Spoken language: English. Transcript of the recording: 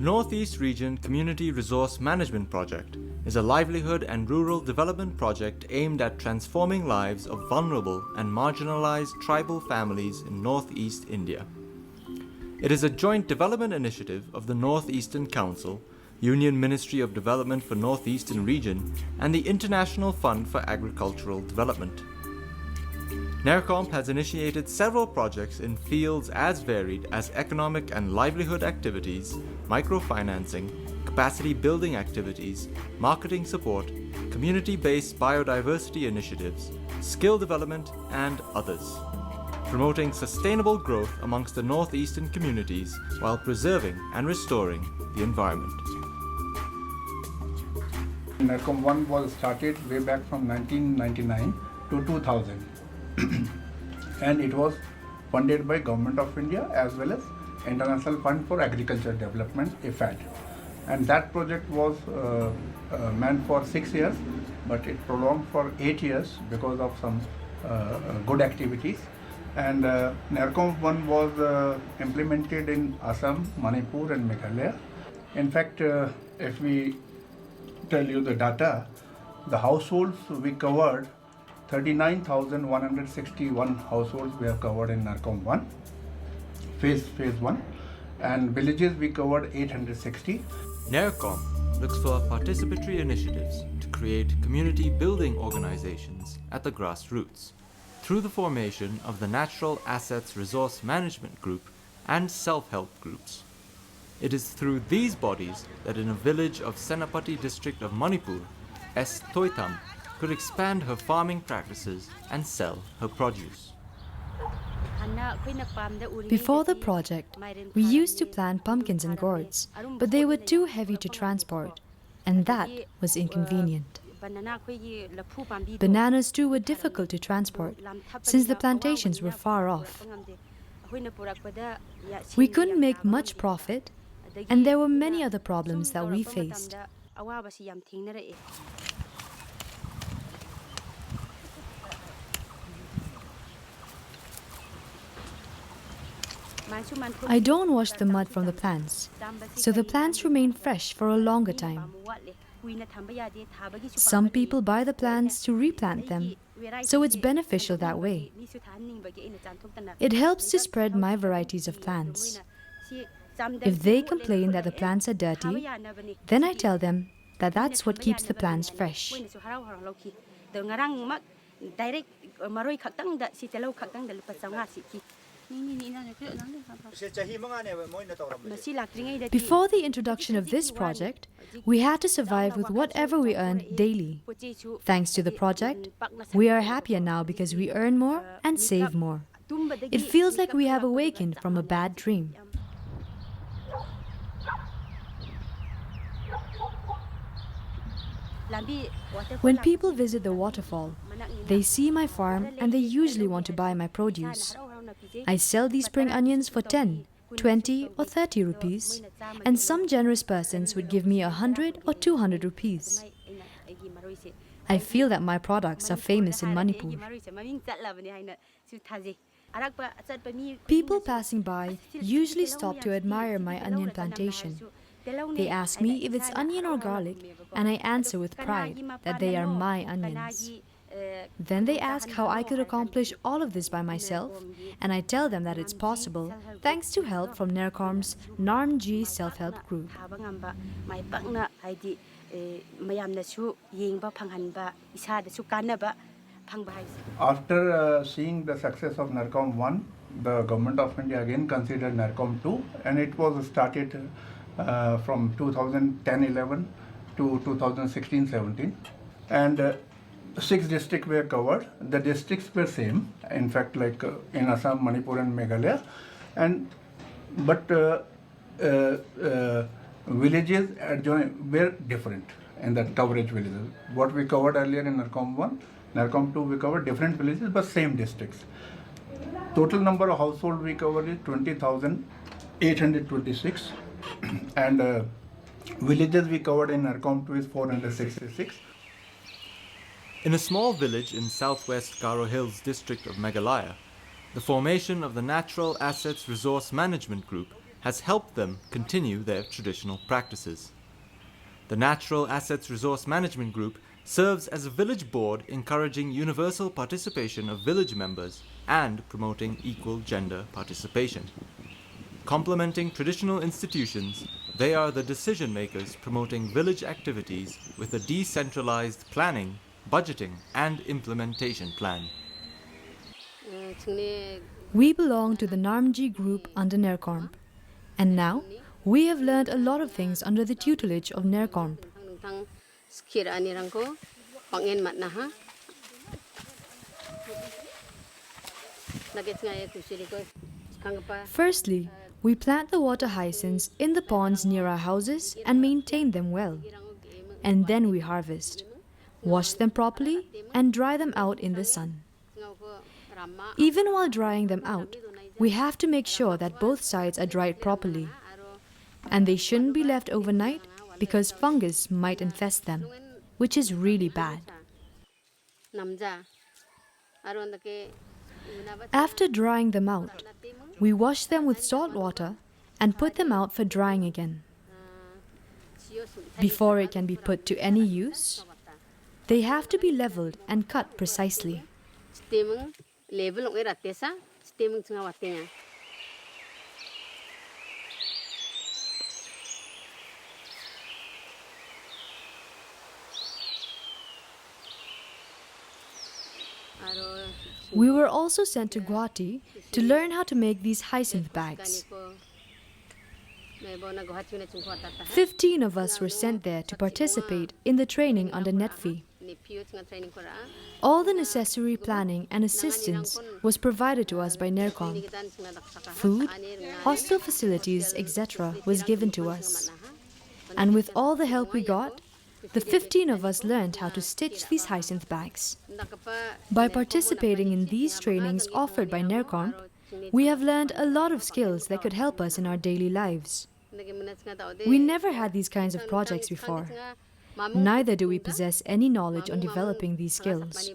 The Northeast Region Community Resource Management Project is a livelihood and rural development project aimed at transforming lives of vulnerable and marginalized tribal families in northeast India. It is a joint development initiative of the Northeastern Council, Union Ministry of Development for Northeastern Region, and the International Fund for Agricultural Development. NERCORMP has initiated several projects in fields as varied as economic and livelihood activities, microfinancing, capacity building activities, marketing support, community-based biodiversity initiatives, skill development, and others, promoting sustainable growth amongst the northeastern communities while preserving and restoring the environment. NERCORMP 1 was started way back from 1999 to 2000 and it was funded by Government of India as well as International Fund for Agriculture Development, IFAD. And that project was meant for 6 years, but it prolonged for 8 years because of some good activities. And NERCORMP 1 was implemented in Assam, Manipur and Meghalaya. In fact, if we tell you the data, the households we covered, 39,161 households we have covered in NERCORMP 1, phase 1, and villages we covered 860. NERCORMP looks for participatory initiatives to create community building organizations at the grassroots through the formation of the Natural Assets Resource Management Group and self-help groups. It is through these bodies that in a village of Senapati district of Manipur, S. Toitam could expand her farming practices and sell her produce. Before the project, we used to plant pumpkins in gourds, but they were too heavy to transport, and that was inconvenient. Bananas too were difficult to transport, since the plantations were far off. We couldn't make much profit, and there were many other problems that we faced. I don't wash the mud from the plants, so the plants remain fresh for a longer time. Some people buy the plants to replant them, so it's beneficial that way. It helps to spread my varieties of plants. If they complain that the plants are dirty, then I tell them that that's what keeps the plants fresh. Before the introduction of this project, we had to survive with whatever we earned daily. Thanks to the project, we are happier now because we earn more and save more. It feels like we have awakened from a bad dream. When people visit the waterfall, they see my farm and they usually want to buy my produce. I sell these spring onions for 10, 20 or 30 rupees, and some generous persons would give me 100 or 200 rupees. I feel that my products are famous in Manipur. People passing by usually stop to admire my onion plantation. They ask me if it's onion or garlic, and I answer with pride that they are my onions. Then they ask how I could accomplish all of this by myself, and I tell them that it's possible thanks to help from NERCORMP's NARMG self-help group. After seeing the success of NERCORMP 1, the Government of India again considered NERCORMP 2, and it was started from 2010-11 to 2016-17, and 6 districts were covered. The districts were same, in fact, like in Assam, Manipur and Meghalaya, but villages were different in that coverage villages. What we covered earlier in NERCORMP 1, NERCORMP 2 we covered different villages but same districts. Total number of households we covered is 20,826 and villages we covered in NERCORMP 2 is 466. In a small village in southwest Garo Hills district of Meghalaya, the formation of the Natural Assets Resource Management Group has helped them continue their traditional practices. The Natural Assets Resource Management Group serves as a village board encouraging universal participation of village members and promoting equal gender participation. Complementing traditional institutions, they are the decision makers promoting village activities with a decentralized planning, budgeting, and implementation plan. We belong to the Narmji group under NERCORMP, and now we have learned a lot of things under the tutelage of NERCORMP. Firstly, we plant the water hyacinths in the ponds near our houses and maintain them well. And then we harvest, wash them properly, and dry them out in the sun. Even while drying them out, we have to make sure that both sides are dried properly. And they shouldn't be left overnight because fungus might infest them, which is really bad. After drying them out, we wash them with salt water and put them out for drying again. Before it can be put to any use, they have to be leveled and cut precisely. We were also sent to Guwahati to learn how to make these hyacinth bags. 15 of us were sent there to participate in the training under NETFI. All the necessary planning and assistance was provided to us by NERCORMP. Food, hostel facilities, etc. was given to us. And with all the help we got, the 15 of us learned how to stitch these hyacinth bags. By participating in these trainings offered by NERCORMP, we have learned a lot of skills that could help us in our daily lives. We never had these kinds of projects before. Neither do we possess any knowledge on developing these skills.